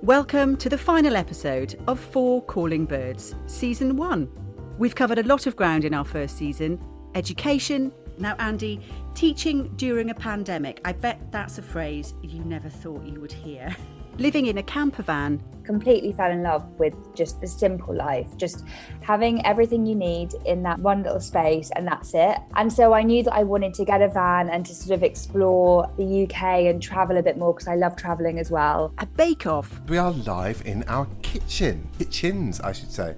Welcome to the final episode of 4 Calling Birds, Season 1. We've covered a lot of ground in our first season. Education. Now, Andy, teaching during a pandemic. I bet that's a phrase you never thought you would hear. Living in a camper van. Completely fell in love with just the simple life, just having everything you need in that one little space, and that's it. And so I knew that I wanted to get a van and to sort of explore the UK and travel a bit more, because I love travelling as well. A bake-off. We are live in our kitchens, I should say.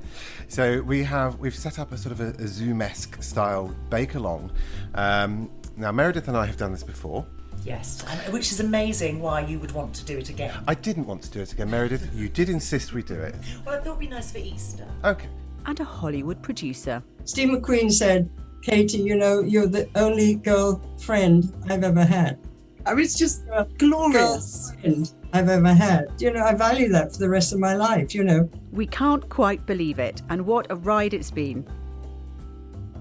So we've set up a sort of a Zoom-esque style bake-along. Now, Meredith and I have done this before. Yes, which is amazing why you would want to do it again. I didn't want to do it again, Meredith. You did insist we do it. Well, I thought it'd be nice for Easter. Okay. And a Hollywood producer. Steve McQueen said, "Katie, you know, you're the only girlfriend I've ever had." I mean, it's just a glorious girlfriend I've ever had. You know, I value that for the rest of my life, you know. We can't quite believe it, and what a ride it's been.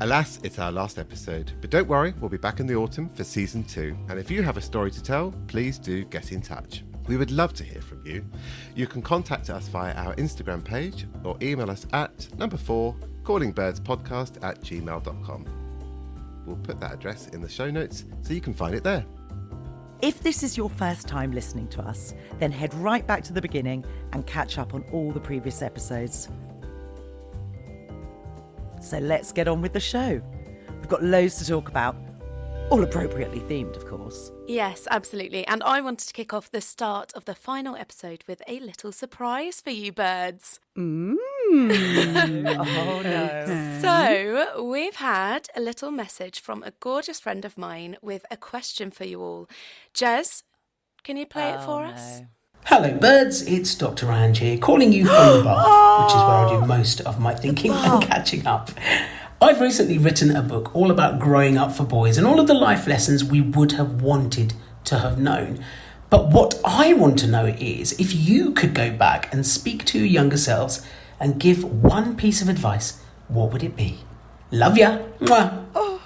Alas, it's our last episode. But don't worry, we'll be back in the autumn for Season 2. And if you have a story to tell, please do get in touch. We would love to hear from you. You can contact us via our Instagram page or email us at 4 callingbirdspodcast@gmail.com. We'll put that address in the show notes so you can find it there. If this is your first time listening to us, then head right back to the beginning and catch up on all the previous episodes. So let's get on with the show. We've got loads to talk about, all appropriately themed, of course. Yes, absolutely. And I wanted to kick off the start of the final episode with a little surprise for you birds. Oh, no. So we've had a little message from a gorgeous friend of mine with a question for you all. Jez, can you play it for us? Hello birds, it's Dr. Ange here, calling you from the bar, which is where I do most of my thinking and catching up. I've recently written a book all about growing up for boys and all of the life lessons we would have wanted to have known. But what I want to know is if you could go back and speak to your younger selves and give one piece of advice, what would it be? Love ya. Mwah. Oh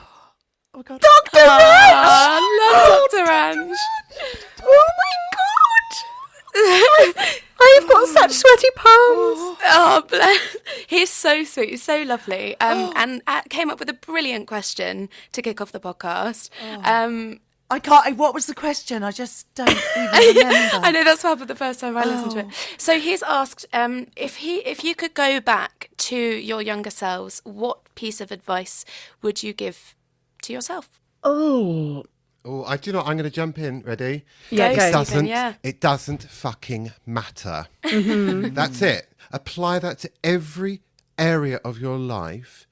God. Dr. Ange! I love Dr. Ange. Oh my God! I have got such sweaty palms. Oh, bless. He's so sweet. He's so lovely. And came up with a brilliant question to kick off the podcast. I can't. What was the question? I just don't even remember. I know that's what happened the first time I listened to it. So he's asked if you could go back to your younger selves, what piece of advice would you give to yourself? Oh, I do not. I'm going to jump in. Ready? Yeah, go. It doesn't fucking matter. That's it. Apply that to every area of your life.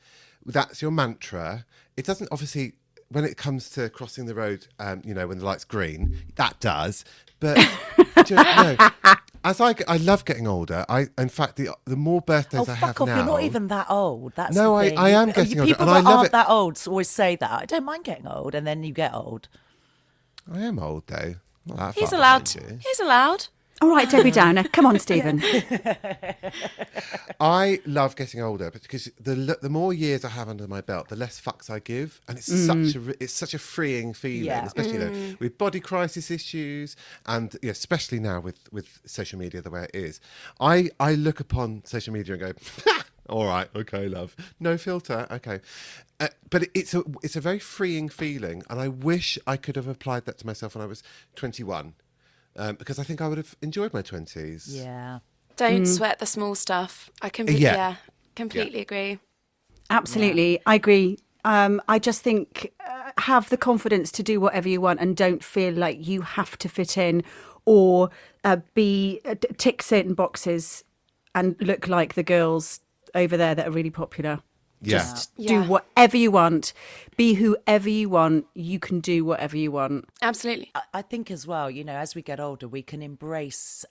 That's your mantra. It doesn't, obviously, when it comes to crossing the road, when the light's green, that does. But as I love getting older. In fact, the more birthdays I have fuck off! now. You're not even that old. That's no, the thing. I am getting older, People and I that love aren't it. that old always say that. I don't mind getting old, and then you get old. I am old though. Not that He's far allowed. behind you. He's allowed. All right, Debbie Downer. Come on, Stephen. I love getting older because the more years I have under my belt, the less fucks I give, and it's such a freeing feeling, especially with body crisis issues, and especially now with social media the way it is. I look upon social media and go, all right, okay, love, no filter, okay. But it's a very freeing feeling, and I wish I could have applied that to myself when I was 21. Because I think I would have enjoyed my 20s. Yeah. Don't sweat the small stuff. I completely agree. Absolutely. I agree. I just think have the confidence to do whatever you want and don't feel like you have to fit in or tick certain boxes and look like the girls over there that are really popular. Just do whatever you want, be whoever you want, you can do whatever you want. Absolutely. I think as well, as we get older, we can embrace,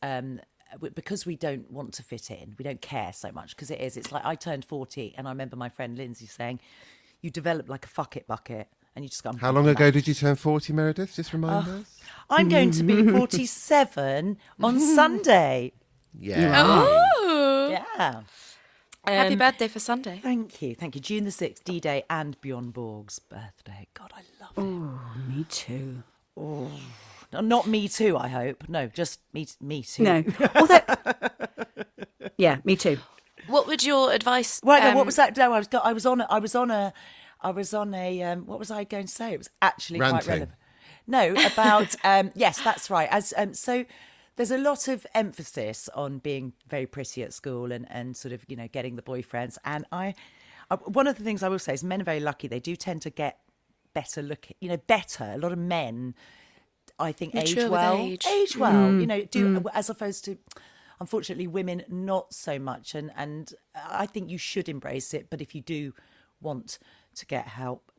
because we don't want to fit in, we don't care so much, because it's like I turned 40 and I remember my friend Lindsay saying, you develop like a fuck it bucket and you just go... How long ago did you turn 40, Meredith? Just remind us. I'm going to be 47 on Sunday. Yeah. Oh. Yeah. Happy birthday for Sunday. Thank you. June the 6th, D-Day and Bjorn Borg's birthday. God, I love it. Oh, me too. Oh, Not me too, I hope. No, just me too. No. Although, yeah, me too. What would your advice? Well, no, what was that? No, I was on a. What was I going to say? It was actually quite Ranting. relevant. No, about yes, that's right. So there's a lot of emphasis on being very pretty at school and sort of getting the boyfriends. And I one of the things I will say is men are very lucky. They do tend to get better looking. Better. A lot of men, I think, Mature age with well. age. Age well. As opposed to. Unfortunately, women not so much, and I think you should embrace it. But if you do want to get help,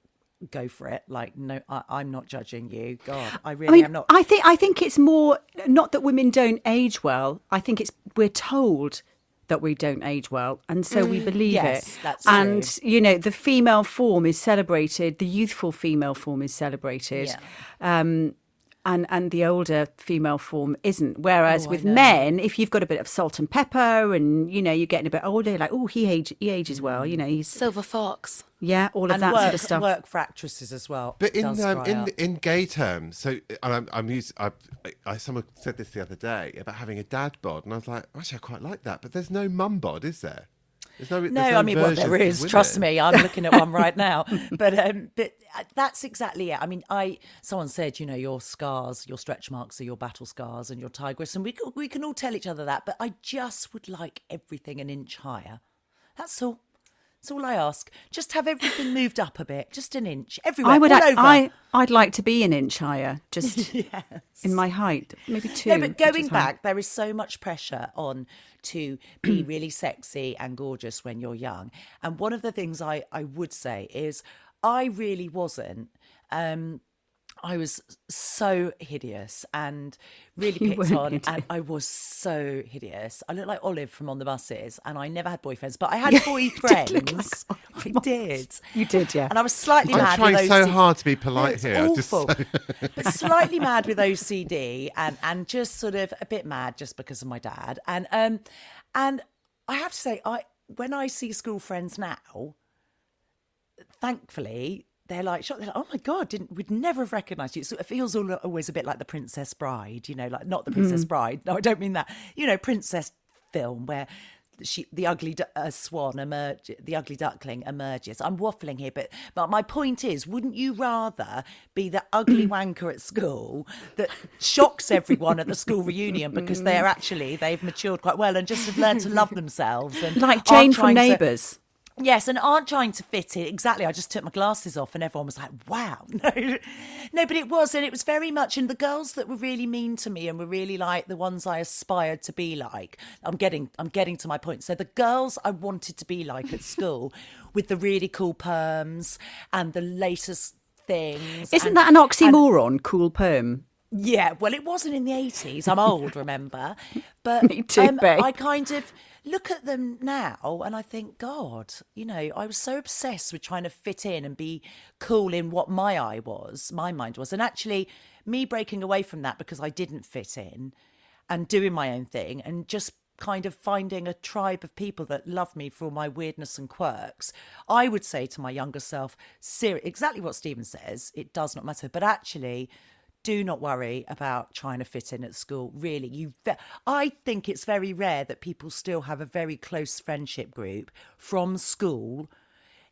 go for it. Like, no, I'm not judging you. God, I really am not. I think it's more not that women don't age well. I think we're told that we don't age well, and so we believe yes, it. That's and true. the female form is celebrated. The youthful female form is celebrated. Yeah. And the older female form isn't. Whereas with men, if you've got a bit of salt and pepper and, you're getting a bit older, you're like, oh, he ages well. He's... Silver fox. Yeah, all of And that work, sort of stuff. work for actresses as well. But does dry up. in gay terms, so someone said this the other day about having a dad bod, and I was like, actually, I quite like that. But there's no mum bod, is there? No, I mean, well, there is. Trust me, I'm looking at one right now. But that's exactly it. I mean, someone said, your scars, your stretch marks are your battle scars and your tigress, and we can all tell each other that. But I just would like everything an inch higher. That's all. That's all I ask. Just have everything moved up a bit, just an inch everywhere. I'd like to be an inch higher, just in my height, maybe 2. No, but going back, there is so much pressure on to be really sexy and gorgeous when you're young. And one of the things I would say is I really wasn't. I was so hideous and really picked on, and I was so hideous. I looked like Olive from On the Buses, and I never had boyfriends, but I had boyfriends. I did. You did, yeah. And I was slightly I'm mad. trying with so OCD. hard to be polite here. It's awful. But slightly mad with OCD, and just sort of a bit mad just because of my dad. And I have to say, when I see school friends now, thankfully. They're like, oh my God, we'd never have recognised you. So it feels always a bit like The Princess Bride, like not The Princess Bride. No, I don't mean that. Princess film where the ugly the ugly duckling emerges. I'm waffling here, but my point is, wouldn't you rather be the ugly wanker at school that shocks everyone at the school reunion because they've matured quite well and just have learned to love themselves, and like Jane from Neighbours. Yes, and aren't trying to fit in. Exactly. I just took my glasses off and everyone was like, wow. No, but it was. And it was very much, and the girls that were really mean to me and were really like the ones I aspired to be like. I'm getting to my point. So the girls I wanted to be like at school with the really cool perms and the latest things. Isn't that an oxymoron, cool perm? Yeah, well, it wasn't in the 80s. I'm old, remember? But Me too, babe. I kind of look at them now and I think, God, I was so obsessed with trying to fit in and be cool in what my mind was. And actually, me breaking away from that because I didn't fit in and doing my own thing and just kind of finding a tribe of people that love me for all my weirdness and quirks, I would say to my younger self, exactly what Stephen says, it does not matter. But actually, do not worry about trying to fit in at school. Really, I think it's very rare that people still have a very close friendship group from school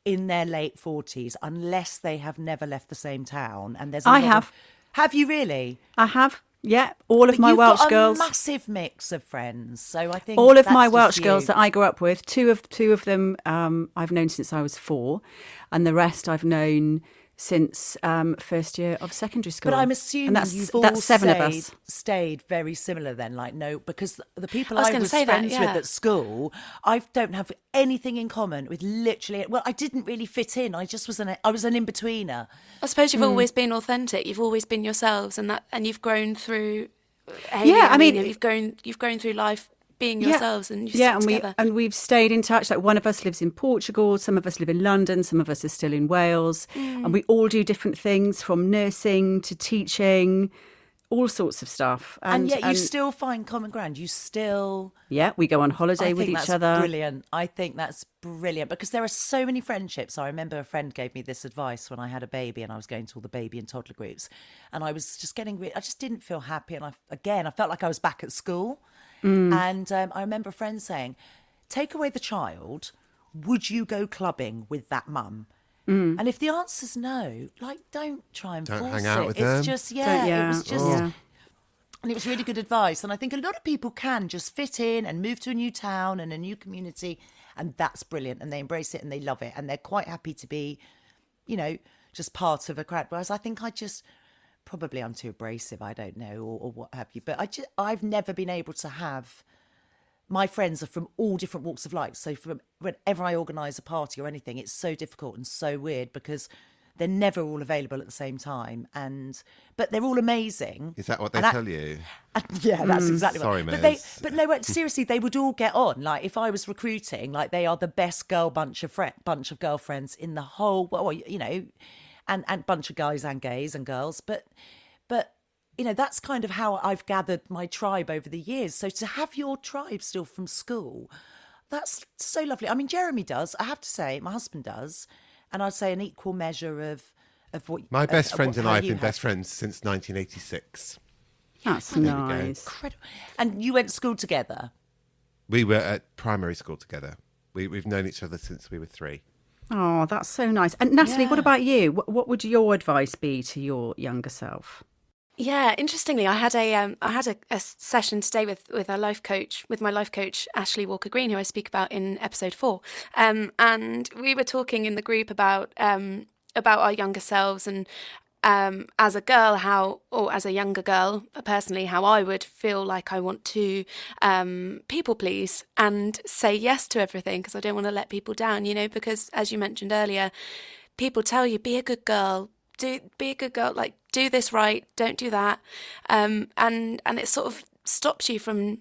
in their late 40s, unless they have never left the same town. And there's have you really? I have. Yeah, all of my Welsh girls. A massive mix of friends. So I think all of my Welsh girls that I grew up with. Two of them I've known since I was 4, and the rest I've known since first year of secondary school. But I'm assuming you've all 7 of us. Stayed very similar then, because the people I was friends with at school, I don't have anything in common with literally. Well, I didn't really fit in. I just was I was an in-betweener. I suppose you've always been authentic. You've always been yourselves, and you've grown through. Hayley, I mean, you've grown through life being yourselves, and you stick together. And we've stayed in touch. Like, one of us lives in Portugal, some of us live in London, some of us are still in Wales, and we all do different things, from nursing to teaching. all sorts of stuff. And yet you still find common ground. You still... Yeah, we go on holiday with each other. Brilliant. I think that's brilliant because there are so many friendships. I remember a friend gave me this advice when I had a baby and I was going to all the baby and toddler groups, and I was just I just didn't feel happy. And I felt like I was back at school. And I remember a friend saying, take away the child, would you go clubbing with that mum? And if the answer's no, like, don't try and force hang out it. with It's them. just, Yeah. it was just... And it was really good advice. And I think a lot of people can just fit in and move to a new town and a new community. And that's brilliant. And they embrace it and they love it. And they're quite happy to be, you know, just part of a crowd. Whereas I think probably I'm too abrasive, I don't know, or what have you. But I've never been able to have... My friends are from all different walks of life. So from whenever I organise a party or anything, it's so difficult and so weird because they're never all available at the same time. But they're all amazing. Is that what they tell you? Yeah, that's exactly Sorry, right. Miz. But no, seriously, they would all get on. Like if I was recruiting, like they are the best bunch of girlfriends in the whole, well, you know, and bunch of guys and gays and girls. But you know, that's kind of how I've gathered my tribe over the years. So to have your tribe still from school, that's so lovely. I mean, Jeremy does, I have to say, my husband does, and I'd say an equal measure of what... My best friend and I have been have. best friends since 1986. That's There we go. nice. Incredible. And you went to school together? We were at primary school together. We've known each other since we were 3. Oh, that's so nice. And Natalie, what about you? What would your advice be to your younger self? Yeah, interestingly, I had a session today with my life coach Ashley Walker Green, who I speak about in episode 4, and we were talking in the group about our younger selves and as a girl, as a younger girl, personally, how I would feel like I want to people please and say yes to everything because I don't want to let people down, you know, because as you mentioned earlier, people tell you be a good girl. Be a good girl, like do this right, don't do that, and it sort of stops you from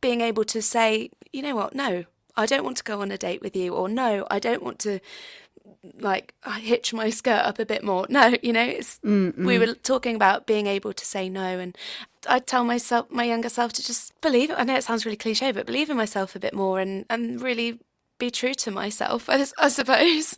being able to say, you know what, no, I don't want to go on a date with you, or no, I don't want to, like, hitch my skirt up a bit more. No, you know, we were talking about being able to say no, and I tell my younger self to just believe it. I know it sounds really cliche, but believe in myself a bit more and really be true to myself, I suppose.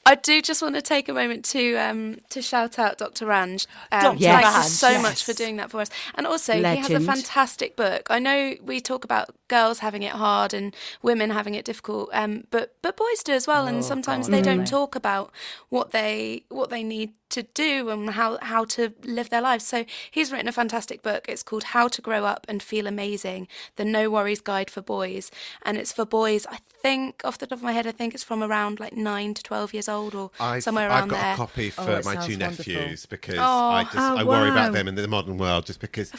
I do just want to take a moment to shout out Dr. Ranj. Dr. Thank you Ranj, so yes. much for doing that for us. And also, he has a Legend. fantastic book. I know we talk about girls having it hard and women having it difficult, but boys do as well. And sometimes they don't talk about what they need to do and how to live their lives. So he's written a fantastic book. It's called How to Grow Up and Feel Amazing, the No Worries Guide for Boys. And it's for boys, I think, off the top of my head, I think it's from around like 9 to 12 years old or somewhere around there. I've got a copy for it my sounds 2 wonderful. nephews because I worry wow. about them in the modern world just because,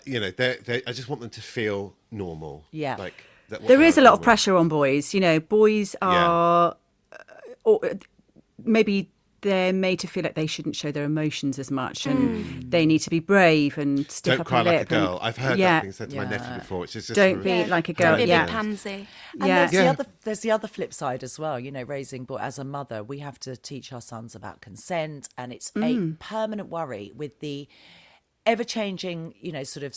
you know, I just want them to feel normal. Yeah. Like There is a lot of pressure on boys. You know, boys are, or maybe they're made to feel like they shouldn't show their emotions as much and they need to be brave and stiff Don't up cry a like a lip. girl. I've heard that being said to my Yeah. nephew before. Which is just Don't be like a girl. Don't be a Yeah. big pansy. And Yeah. there's the other flip side as well, you know, raising boys. As a mother, we have to teach our sons about consent, and it's a permanent worry with the ever-changing, you know, sort of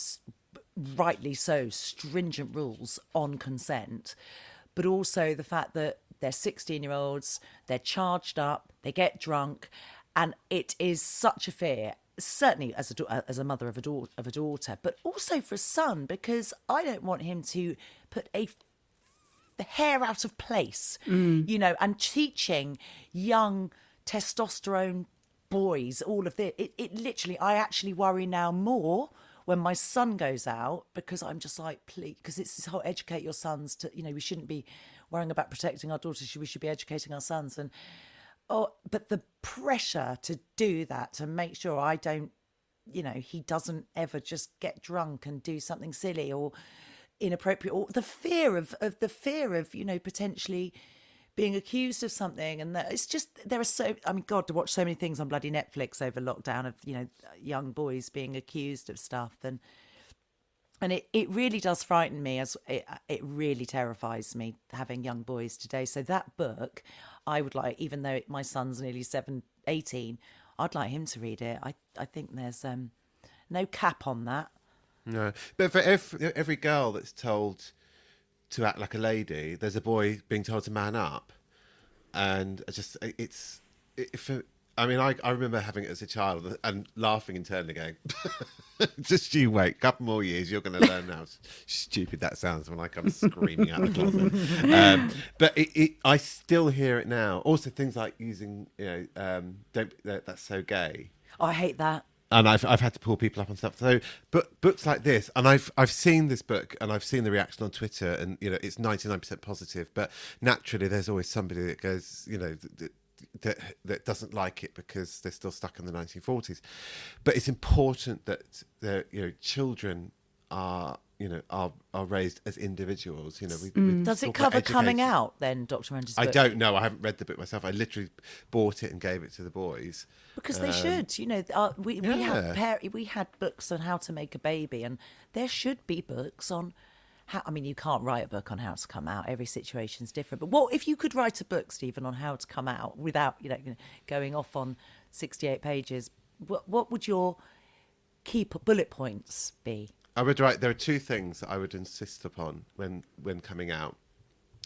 rightly so stringent rules on consent, but also the fact that they're 16-year-olds, they're charged up, they get drunk, and it is such a fear. Certainly as a mother of a daughter, but also for a son, because I don't want him to put the hair out of place, you know, and teaching young testosterone boys all of this. It literally, I actually worry now more when my son goes out, because I'm just like, please, because it's this whole educate your sons to, you know, we shouldn't be worrying about protecting our daughters, we should be educating our sons. And but the pressure to do that, to make sure I don't, you know, he doesn't ever just get drunk and do something silly or inappropriate, or the fear of you know, potentially being accused of something. And that it's just, there are so, I mean, God, to watch so many things on bloody Netflix over lockdown of, you know, young boys being accused of stuff, and it really does frighten me, as it really terrifies me having young boys today. So that book, I would like, even though my son's nearly 18, I'd like him to read it. I think there's no cap on that. No, but for every girl that's told to act like a lady, there's a boy being told to man up, and I remember having it as a child and laughing internally, going, "Just you wait, a couple more years, you're going to learn how stupid that sounds when I come screaming out of the closet." But I still hear it now. Also, things like using, that's so gay. Oh, I hate that. And I've had to pull people up on stuff. So, but books like this, and I've seen this book, and I've seen the reaction on Twitter, and it's 99% positive. But naturally, there's always somebody that goes, that doesn't like it because they're still stuck in the 1940s. But it's important that children are raised as individuals. Does it cover coming out then, Dr. Range's book? I don't know. I haven't read the book myself. I literally bought it and gave it to the boys because they should. We had books on how to make a baby, and there should be books on how. I mean, you can't write a book on how to come out. Every situation's different. But what if you could write a book, Stephen, on how to come out without going off on 68 pages? What would your key bullet points be? I would write. There are two things that I would insist upon when coming out.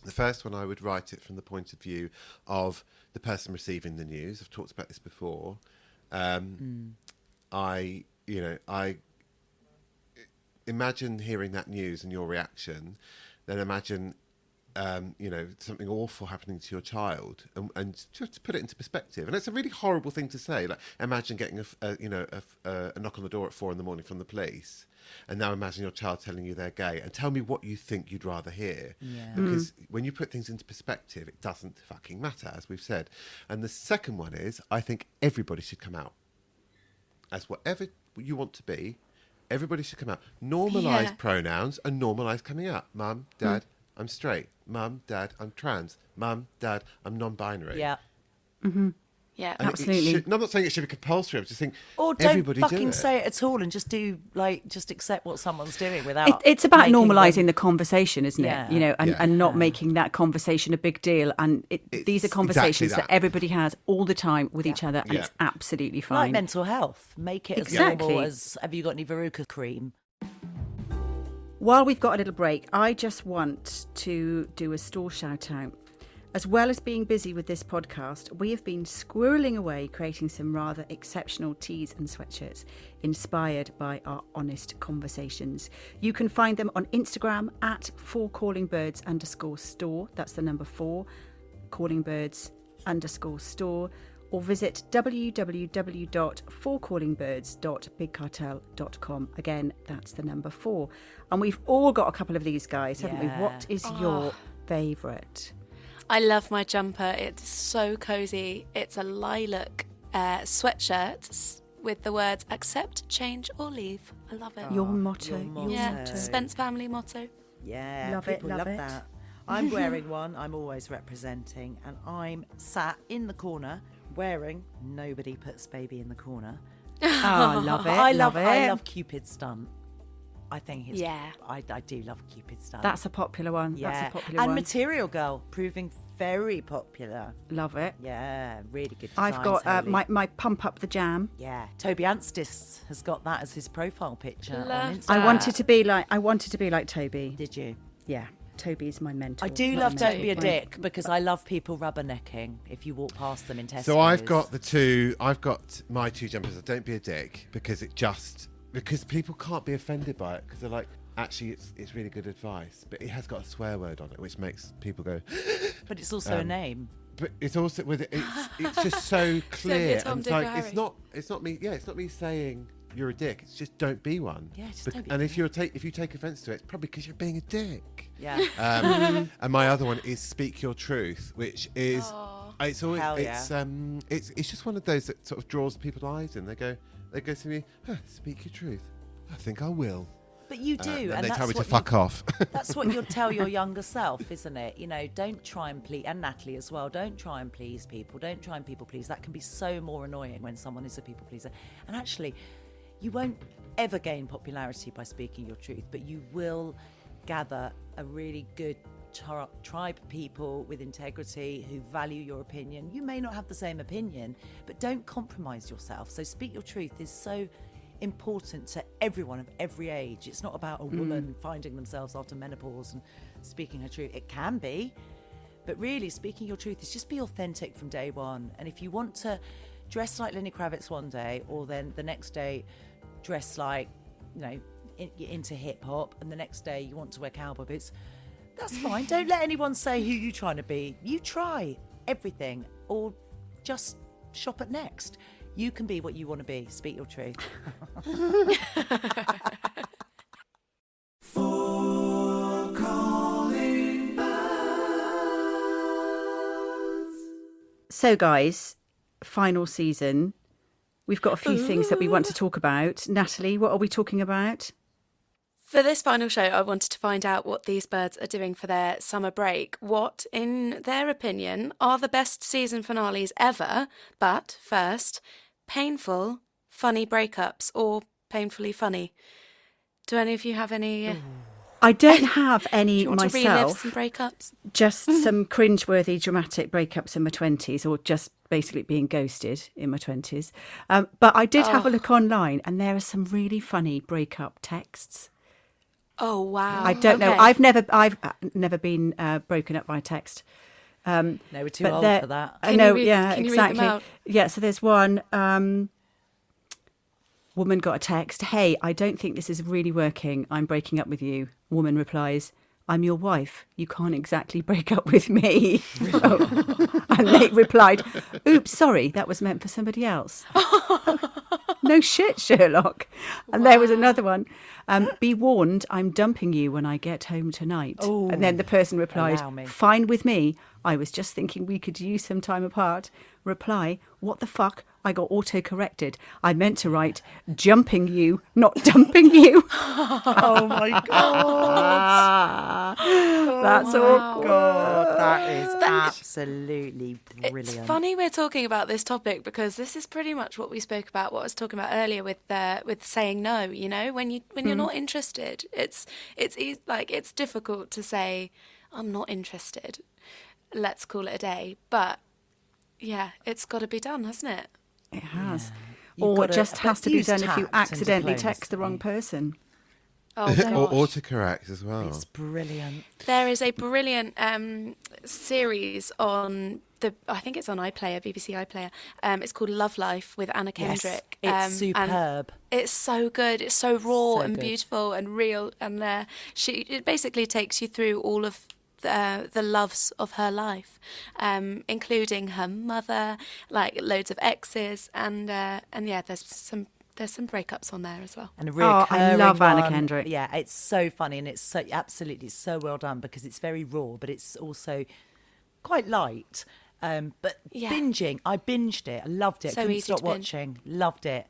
The first one, I would write it from the point of view of the person receiving the news. I've talked about this before. I imagine hearing that news and your reaction. Then imagine, something awful happening to your child, and just to put it into perspective. And it's a really horrible thing to say. Like, imagine getting a knock on the door at 4 a.m. from the police. And now imagine your child telling you they're gay, and tell me what you think you'd rather hear. Yeah. Because when you put things into perspective, it doesn't fucking matter, as we've said. And the second one is, I think everybody should come out as whatever you want to be. Everybody should come out. Normalise pronouns and normalise coming out. Mum, Dad, I'm straight. Mum, Dad, I'm trans. Mum, Dad, I'm non-binary. Yeah. Mm-hmm. Yeah, and absolutely. I'm not saying it should be compulsory. I just think everybody don't fucking do say it at all, and just just accept what someone's doing without. It's about normalising the conversation, isn't it? Yeah. And not making that conversation a big deal. And these are conversations that everybody has all the time with each other, and it's absolutely fine. Like mental health, make it as normal as. Have you got any Veruca cream? While we've got a little break, I just want to do a store shout out. As well as being busy with this podcast, we have been squirreling away creating some rather exceptional tees and sweatshirts inspired by our honest conversations. You can find them on Instagram at 4callingbirds_store. That's the number 4, callingbirds_store. Or visit www.4callingbirds.bigcartel.com. Again, that's the number 4. And we've all got a couple of these guys, haven't we? What is your favourite? I love my jumper. It's so cozy. It's a lilac sweatshirt with the words accept, change or leave. I love it. Your motto. Yeah, Spence family motto. Yeah, love people it. love that. I'm wearing one. I'm always representing, and I'm sat in the corner wearing nobody puts baby in the corner. Oh, love it. I love Cupid's stunt. I think it's. Yeah. I do love Cupid's stunt. That's a popular one. Yeah. That's a popular and one. Material Girl proving very popular. Love it. Yeah, really good. I've got my Pump Up the Jam. Yeah, Toby Anstis has got that as his profile picture on Instagram. I wanted to be like Toby. Did you? Yeah. Toby is my mentor. I do love Don't Be a Dick because I love people rubbernecking if you walk past them in Tesco. So I've got my 2 jumpers of Don't Be a Dick because because people can't be offended by it because they're like, actually it's really good advice, but it has got a swear word on it which makes people go but it's also a name, but it's also it's just so clear. And it's like it's not me saying you're a dick, it's just don't be one. Yeah, just don't be and if you take offence to it, it's probably because you're being a dick. Yeah. And my other one is Speak Your Truth, which is it's always it's just one of those that sort of draws people's eyes in. They go to me, speak your truth. I think I will. But you do, and they tell me to fuck off. That's what you'll tell your younger self, isn't it? Don't try and please, and Natalie as well, don't try and please people. Don't try and people please. That can be so more annoying when someone is a people pleaser. And actually, you won't ever gain popularity by speaking your truth, but you will gather a really good tribe people with integrity who value your opinion. You may not have the same opinion, but don't compromise yourself. So speak your truth is so important to everyone of every age. It's not about a woman finding themselves after menopause and speaking her truth. It can be, but really speaking your truth is just be authentic from day one. And if you want to dress like Lenny Kravitz one day, or then the next day dress like, into hip hop, and the next day you want to wear cowboy boots, that's fine. Don't let anyone say who you're trying to be. You try everything, or just shop at Next. You can be what you want to be. Speak your truth. So, guys, final season. We've got a few things that we want to talk about. Natalie, what are we talking about? For this final show, I wanted to find out what these birds are doing for their summer break. What, in their opinion, are the best season finales ever? But first, painful, funny breakups, or painfully funny. Do any of you have any? I don't have any Do you want myself. to relive some breakups? Just some cringeworthy, dramatic breakups in my 20s, or just basically being ghosted in my 20s. But I did have a look online, and there are some really funny breakup texts. Oh wow! I don't know. I've never been broken up by text. No, we're too old for that. I know. Can you read them out? Yeah. So there's one. Woman got a text. Hey, I don't think this is really working. I'm breaking up with you. Woman replies, I'm your wife. You can't exactly break up with me. And they replied, oops, sorry, that was meant for somebody else. No shit, Sherlock. And there was another one. Be warned, I'm dumping you when I get home tonight. Oh, and then the person replied, allow me. fine with me. I was just thinking we could use some time apart. Reply, what the fuck? I got auto-corrected. I meant to write, jumping you, not dumping you. Oh, my God. That's awkward. God, that is absolutely brilliant. It's funny we're talking about this topic because this is pretty much what we spoke about, what I was talking about earlier with saying no. You know, when you're not interested, it's difficult to say I'm not interested. Let's call it a day. But yeah, it's got to be done, hasn't it? It has. Yeah. Or it just has to be use done if you tact and accidentally diplomacy. text the wrong person. Oh, Or gosh. autocorrect as well. It's brilliant. There is a brilliant series on I think it's on iPlayer, BBC iPlayer. It's called Love Life with Anna Kendrick. Yes, it's superb. And it's so good. It's so raw So and good. beautiful and real. And it basically takes you through all of the loves of her life, including her mother, like loads of exes, and yeah, there's some breakups on there as well. And a I love Anna one. Kendrick. Yeah, it's so funny and it's so absolutely so well done because it's very raw, but it's also quite light. But Yeah. binging, I binged it. I loved it. So Couldn't easy stop to binge. watching. Loved it.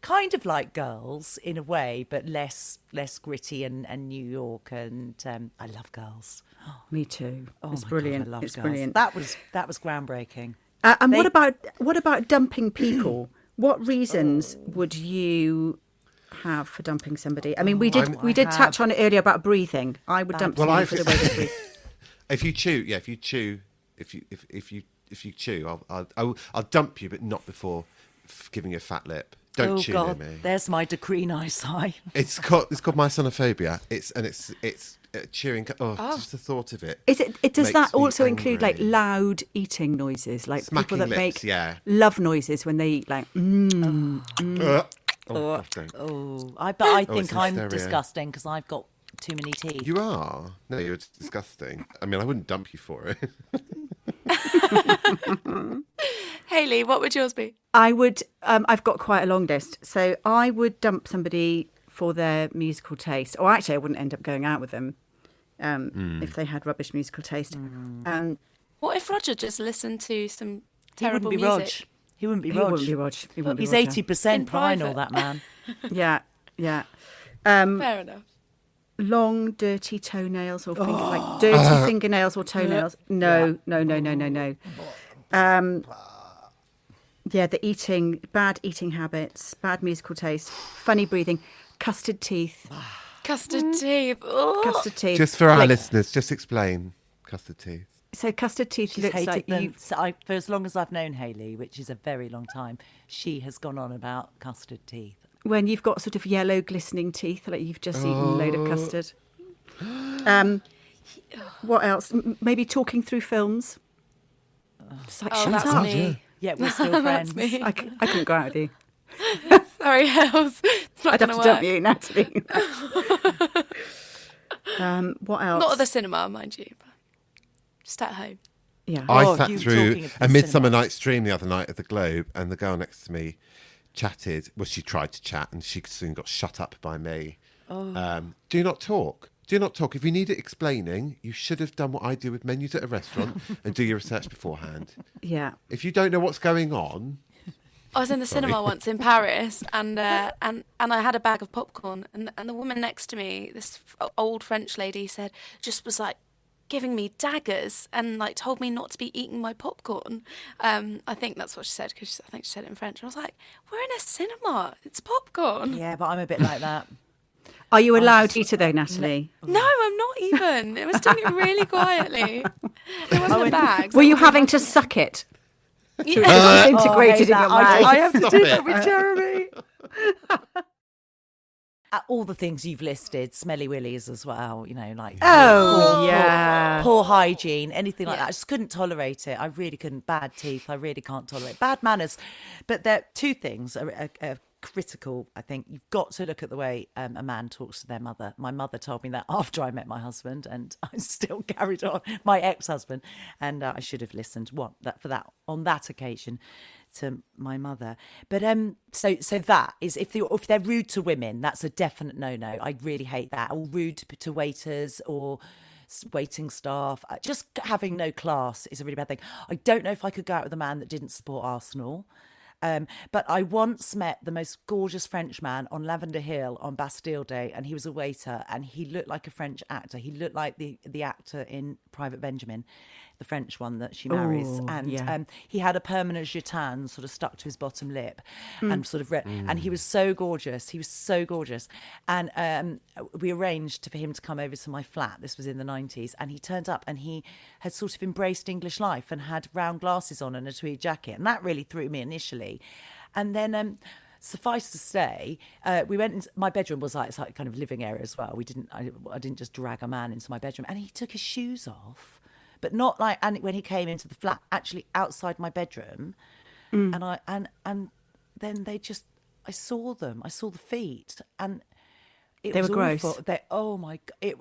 Kind of like Girls in a way, but less gritty and New York. And I love Girls. Me too. Oh It's my brilliant. God, I love It's Girls. brilliant. That was groundbreaking. And They- what about dumping people? What reasons would you have for dumping somebody? I mean, we did touch on it earlier about breathing. I would dump Well, somebody for the way they breathe. If you chew, I'll dump you, but not before giving you a fat lip. Don't chew God, near me. there's my decree nice eye. It's called mysonophobia. It's chewing. Just the thought of it. Does makes that me also include like angry. loud eating noises, like Smacking people that lips, make yeah. love noises when they eat, like God, don't. But I it's think I'm hysteria. disgusting because I've got too many teeth. You are. No, you're disgusting. I mean, I wouldn't dump you for it. Hayley, what would yours be? I would. I've got quite a long list, so I would dump somebody for their musical taste. Or actually, I wouldn't end up going out with them if they had rubbish musical taste. What if Roger just listened to some He terrible wouldn't be music? Rog. He wouldn't be He Rog. wouldn't be Rog. He wouldn't be He's Roger. 80% In vinyl, private. that man. Yeah. Fair enough. Long, dirty toenails or like dirty fingernails or toenails. No. Yeah, bad eating habits, bad musical taste, funny breathing, custard teeth. Custard teeth. Oh. Custard teeth. Just for our listeners, just explain custard teeth. So custard teeth She's looks hated like them. you. So for as long as I've known Hayley, which is a very long time, she has gone on about custard teeth. When you've got sort of yellow glistening teeth, like you've just eaten a load of custard. What else? Maybe talking through films. It's like, shut that's up. me. Yeah, we're still friends. That's me. I couldn't go out with you. Sorry, Hells. It's not I'd have going to to dump work. you, Natalie. What else? Not at the cinema, mind you. But just at home. Yeah. I sat you through talking of the a Midsummer cinema. Night's Dream the other night at the Globe, and the girl next to me chatted. Well, she tried to chat, and she soon got shut up by me. Do not talk. Do not talk. If you need it explaining, you should have done what I do with menus at a restaurant and do your research beforehand. Yeah. If you don't know what's going on, I was in the cinema once in Paris, and I had a bag of popcorn, and the woman next to me, this old French lady, was like giving me daggers and like told me not to be eating my popcorn. I think that's what she said, because I think she said it in French. I was like, we're in a cinema, it's popcorn. Yeah, but I'm a bit like that. Are you allowed to eat it though, Natalie? No, I'm not even. It was doing it really quietly. It wasn't a bag. Were you having to suck it? Yeah. It's integrated in your mouth. I have to Stop do it. that with Jeremy. All the things you've listed, smelly willies as well, you know, like Oh, yeah. poor hygiene, anything like that. I just couldn't tolerate it. I really couldn't. Bad teeth, I really can't tolerate. Bad manners. But there two things are critical, I think. You've got to look at the way a man talks to their mother. My mother told me that after I met my husband, and I still carried on, my ex-husband, and I should have listened on that occasion to my mother. But so that is, if they're rude to women, that's a definite no-no. I really hate that. Or rude to waiters or waiting staff. Just having no class is a really bad thing. I don't know if I could go out with a man that didn't support Arsenal. But I once met the most gorgeous French man on Lavender Hill on Bastille Day, and he was a waiter, and he looked like a French actor. He looked like the actor in Private Benjamin, the French one that she marries. Oh, And yeah. he had a permanent gitane sort of stuck to his bottom lip, and sort of and he was so gorgeous. He was so gorgeous. And we arranged for him to come over to my flat. This was in the 90s, and he turned up, and he had sort of embraced English life and had round glasses on and a tweed jacket, and that really threw me initially. And then suffice to say, we went into my bedroom. Was like, it's like kind of living area as well. I didn't just drag a man into my bedroom, and he took his shoes off, but not like, and when he came into the flat, actually outside my bedroom, and then I saw the feet, and They was were gross. awful. Oh my God.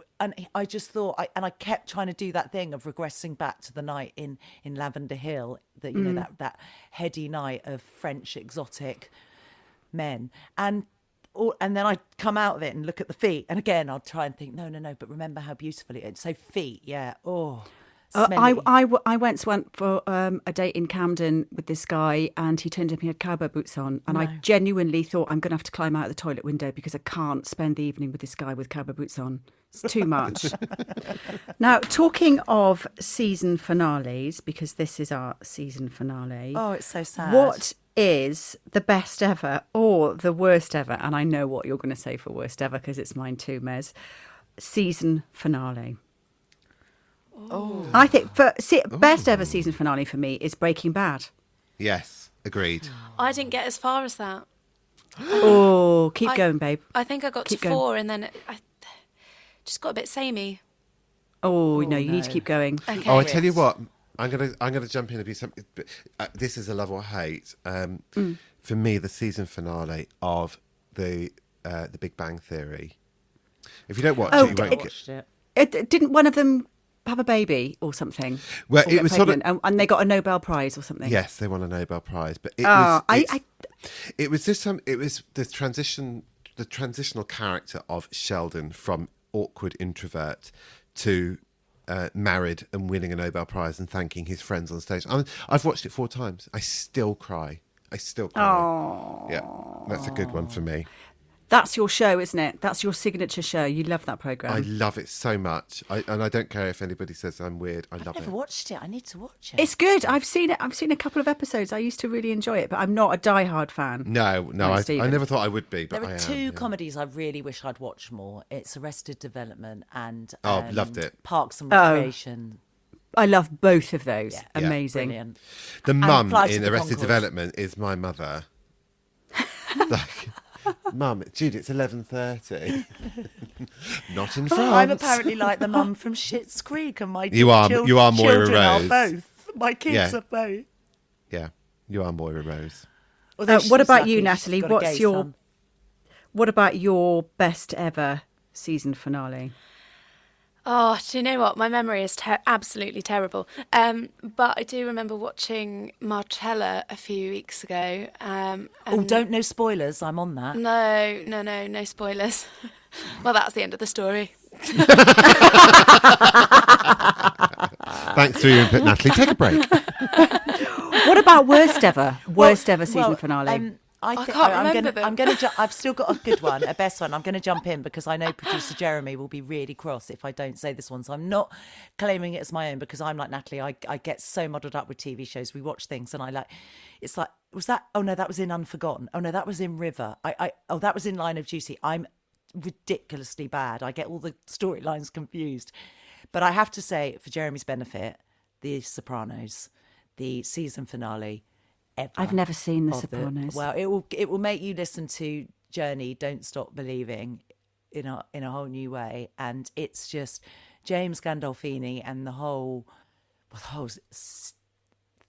I just thought, I kept trying to do that thing of regressing back to the night in Lavender Hill, that, you know, that heady night of French exotic men. And then I'd come out of it and look at the feet. And again, I'd try and think, no, but remember how beautiful it is. So feet, yeah. Oh, smelly. I once went for a date in Camden with this guy, and he turned up and he had cowboy boots on, and I genuinely thought, I'm going to have to climb out of the toilet window because I can't spend the evening with this guy with cowboy boots on. It's too much. Now, talking of season finales, because this is our season finale. Oh, it's so sad. What is the best ever or the worst ever? And I know what you're going to say for worst ever, because it's mine too, Mez. Season finale. Oh. I think best ever season finale for me is Breaking Bad. yes, agreed. I didn't get as far as that. Oh, keep going, babe. I think I got Keep to going. 4, and then I just got a bit samey. Oh, no, you need to keep going. Okay. Oh, I tell you what, I'm gonna jump in and be something. This is a love or hate. For me, the season finale of the Big Bang Theory. If you don't watch Oh, it, you won't get. Watched it. Didn't one of them have a baby or something? Well, Or it get was sort of. pregnant, and they got a Nobel Prize or something. Yes, they won a Nobel Prize, but it Oh, was. It was just some. It was the transitional character of Sheldon from awkward introvert to married and winning a Nobel Prize and thanking his friends on stage. I've watched it 4 times. I still cry. Oh, Yeah, that's a good one for me. That's your show, isn't it? That's your signature show. You love that programme. I love it so much. And I don't care if anybody says I'm weird. I love I've never it. watched it. I need to watch it. It's good. I've seen it. I've seen a couple of episodes. I used to really enjoy it, but I'm not a diehard fan. No, Like I never thought I would be, but There I are am. two yeah. comedies I really wish I'd watched more. It's Arrested Development and loved it. Parks and Recreation. I love both of those. Yeah. Amazing. Brilliant. The mum Flight of in the Arrested Conchords. Development is my mother. Like, Mum, Jude, it's 11:30. Not in France. I'm apparently like the mum from Schitt's Creek, and my You are Moira children are Rose. both. My kids Yeah. are both. Yeah, you are Moira Rose. Although What she's about lucky you, she's Natalie? got a What's gay your son. What about your best ever season finale? Oh, do you know what? My memory is absolutely terrible. But I do remember watching Marcella a few weeks ago. Don't know spoilers. I'm on that. No spoilers. Well, that's the end of the story. Thanks for your input, Natalie. Take a break. What about worst ever? Worst ever season finale? I can't remember them. I'm gonna. I've still got a good one, a best one. I'm going to jump in because I know producer Jeremy will be really cross if I don't say this one. So I'm not claiming it as my own because I'm like Natalie. I get so muddled up with TV shows. We watch things and I like. It's like, was that? Oh no, that was in Unforgotten. Oh no, that was in River. Oh, that was in Line of Duty. I'm ridiculously bad. I get all the storylines confused. But I have to say, for Jeremy's benefit, The Sopranos, the season finale. Ever I've never seen The of Sopranos. Well, it will make you listen to Journey, Don't Stop Believing in a whole new way, and it's just James Gandolfini and the whole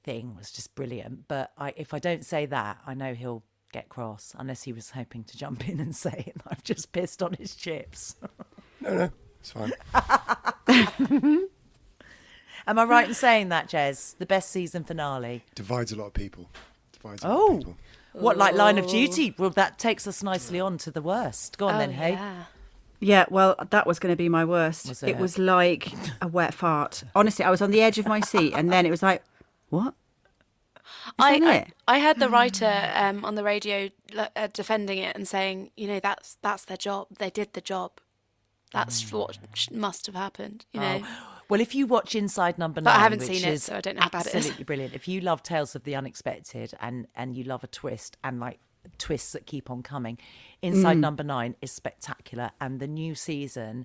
thing was just brilliant. But if I don't say that, I know he'll get cross unless he was hoping to jump in and say it. I've just pissed on his chips. No, it's fine. Am I right in saying that, Jez? The best season finale. Divides a lot of people. People. What, like Line of Duty? Well, that takes us nicely on to the worst. Go on then, hey. Yeah. Yeah, well, that was going to be my worst. Was It it? was like a wet fart. Honestly, I was on the edge of my seat, and then it was like, what? Is that it? I heard the writer on the radio defending it and saying, that's their job. They did the job. That's what must have happened. Well, if you watch Inside Number 9, But I haven't which seen it, is so I don't know how bad it is. absolutely brilliant. If you love Tales of the Unexpected and you love a twist and like twists that keep on coming, Inside Number 9 is spectacular. And the new season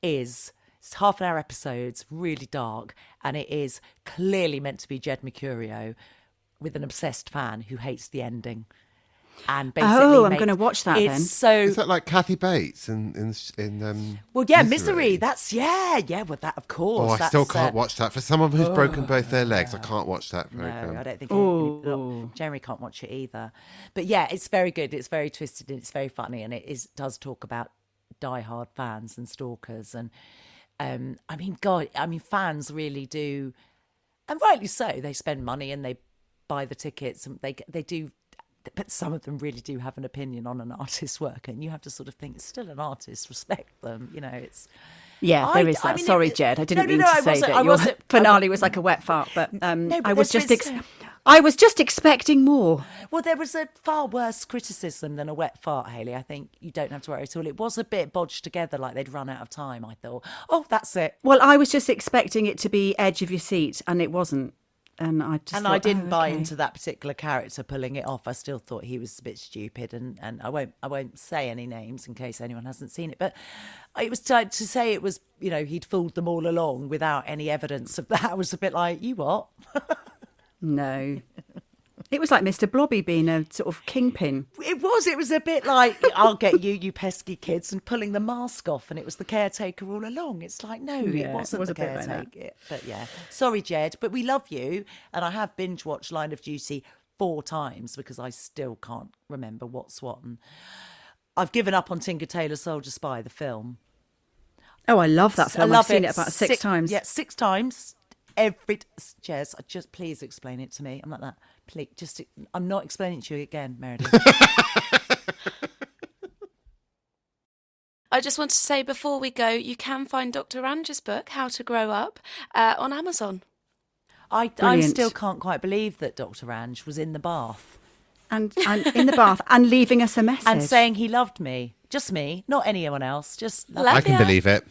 it's half an hour episodes, really dark, and it is clearly meant to be Jed Mercurio with an obsessed fan who hates the ending. And basically, I'm going to watch that then. So Is that like Kathy Bates in well, yeah, Misery. That's well, that of course. Oh, I that's, still can't watch that. For someone who's broken both their legs, I can't watch that No, program. I don't think Ooh. Jeremy can't watch it either. But yeah, it's very good. It's very twisted and it's very funny, and it does talk about diehard fans and stalkers. And fans really do, and rightly so. They spend money and they buy the tickets, and they do. But some of them really do have an opinion on an artist's work, and you have to sort of think it's still an artist. Respect them, it's. Yeah, there is that. Sorry, Jed. I didn't mean to say that your finale was like a wet fart, but I was just expecting more. Well, there was a far worse criticism than a wet fart, Hayley. I think you don't have to worry at all. It was a bit bodged together, like they'd run out of time. I thought, oh, that's it. Well, I was just expecting it to be edge of your seat, and it wasn't. And I didn't buy okay. into that particular character pulling it off. I still thought he was a bit stupid, and I won't say any names in case anyone hasn't seen it. But it was to say it was, he'd fooled them all along without any evidence of that. I was a bit like, you what? No. It was like Mr. Blobby being a sort of kingpin. It was a bit like, I'll get you, you pesky kids, and pulling the mask off, and it was the caretaker all along. It's like, no, Yeah, it wasn't it was the a bit like caretaker. that. But yeah, sorry, Jed, but we love you, and I have binge watched Line of Duty 4 times because I still can't remember what's what. And I've given up on Tinker Tailor Soldier Spy, the film. Oh, I love that film. I love I've seen it about 6 times. Yeah, 6 times. Jez, just please explain it to me. I'm like that. Please, I'm not explaining it to you again, Meredith. I just want to say before we go, you can find Dr. Range's book, How to Grow Up, on Amazon. I Brilliant. still can't quite believe that Dr. Range was in the bath. and in the bath and leaving us a message. And saying he loved me. Just me, not anyone else. Just love I can believe it.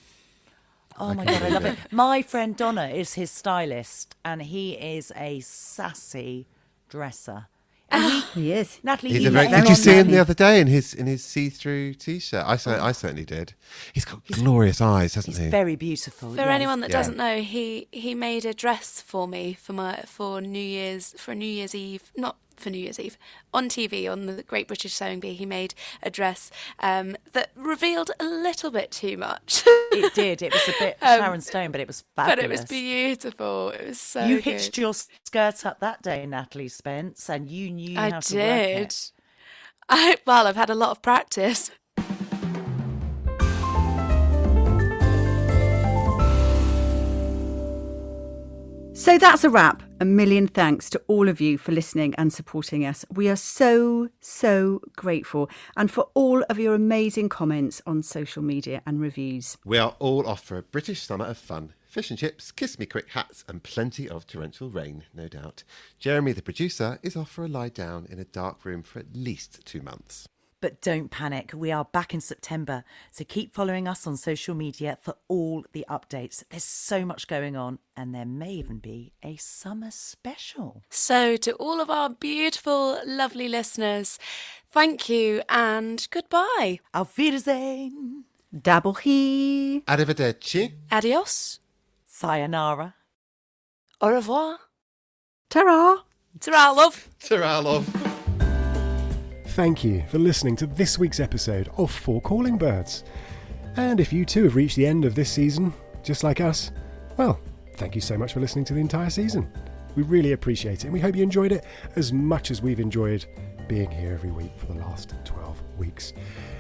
Oh my God, I love it. My friend Donna is his stylist, and he is a sassy dresser. And he is. Natalie, Did you see him the other day in his see-through T-shirt? I certainly did. He's got glorious eyes, hasn't he? Very beautiful. For anyone that doesn't know, he made a dress for me for New Year's Eve, not for New Year's Eve, on TV on the Great British Sewing Bee. He made a dress that revealed a little bit too much. It did. It was a bit Sharon Stone, but it was fabulous. But it was beautiful. It was so You good. hitched your skirt up that day, Natalie Spence, and you knew how to work it. I've had a lot of practice. So that's a wrap. A million thanks to all of you for listening and supporting us. We are so, so grateful. And for all of your amazing comments on social media and reviews. We are all off for a British summer of fun. Fish and chips, kiss me quick hats, and plenty of torrential rain, no doubt. Jeremy, the producer, is off for a lie down in a dark room for at least 2 months. But don't panic, we are back in September, so keep following us on social media for all the updates. There's so much going on, and there may even be a summer special. So to all of our beautiful, lovely listeners, thank you and goodbye. Auf Wiedersehen. Double he. Arrivederci. Adios. Sayonara. Au revoir. Ta-ra. Ta-ra, love. Ta-ra, love. Thank you for listening to this week's episode of For Calling Birds. And if you too have reached the end of this season, just like us, well, thank you so much for listening to the entire season. We really appreciate it, and we hope you enjoyed it as much as we've enjoyed being here every week for the last 12 weeks.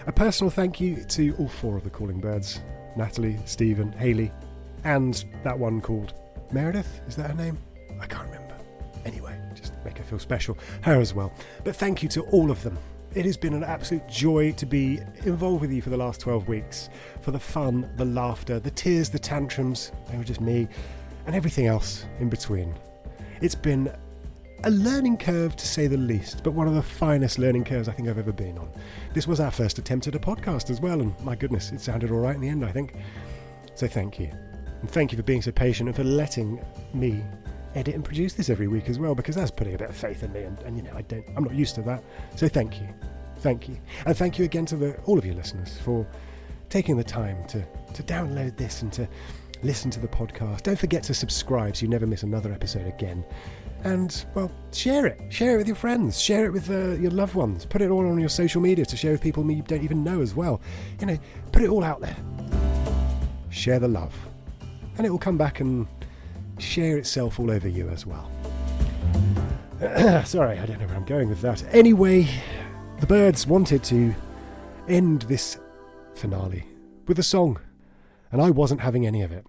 A personal thank you to all 4 of the Calling Birds, Natalie, Steven, Hayley, and that one called Meredith. Is that her name? I can't remember. Anyway, just make her feel special. Her as well. But thank you to all of them. It has been an absolute joy to be involved with you for the last 12 weeks. For the fun, the laughter, the tears, the tantrums, they were just me, and everything else in between. It's been a learning curve to say the least, but one of the finest learning curves I think I've ever been on. This was our first attempt at a podcast as well, and my goodness, it sounded all right in the end, I think. So thank you. And thank you for being so patient and for letting me edit and produce this every week as well, because that's putting a bit of faith in me, and you know, I'm not used to that. So thank you. And thank you again to all of you listeners for taking the time to download this and to listen to the podcast. Don't forget to subscribe so you never miss another episode again. And, well, share it with your friends, share it with your loved ones, put it all on your social media to share with people you don't even know as well. You know, put it all out there. Share the love, and it will come back and share itself all over you as well. Sorry, I don't know where I'm going with that. Anyway, the Birds wanted to end this finale with a song, and I wasn't having any of it.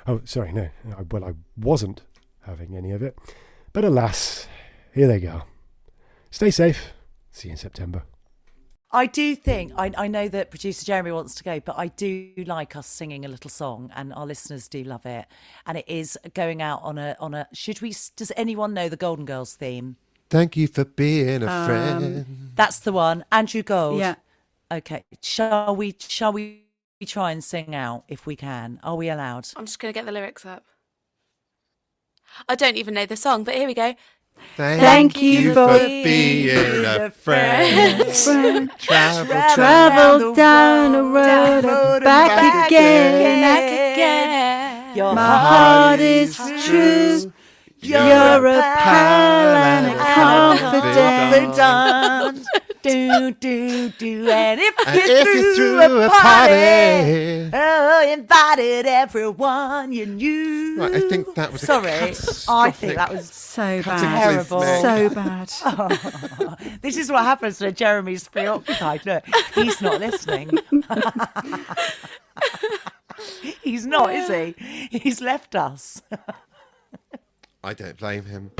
Oh, sorry, no. Well, I wasn't having any of it. But alas, here they go. Stay safe. See you in September. I do think, I know that producer Jeremy wants to go, but I do like us singing a little song, and our listeners do love it. And it is going out on a, does anyone know the Golden Girls theme? Thank you for being a friend. That's the one. Andrew Gold. Yeah. Okay. Shall we try and sing out if we can? Are we allowed? I'm just going to get the lyrics up. I don't even know the song, but here we go. Thank you for being a friend. Travel down the road and back again. Your My heart is true. You're a pal and a confidant. Do. And if you threw a party, invited everyone you knew. Right, I think that was I think that was So bad. terrible. So bad. Oh, this is what happens when Jeremy's preoccupied. Look, he's not listening. He's not, is he? He's left us. I don't blame him.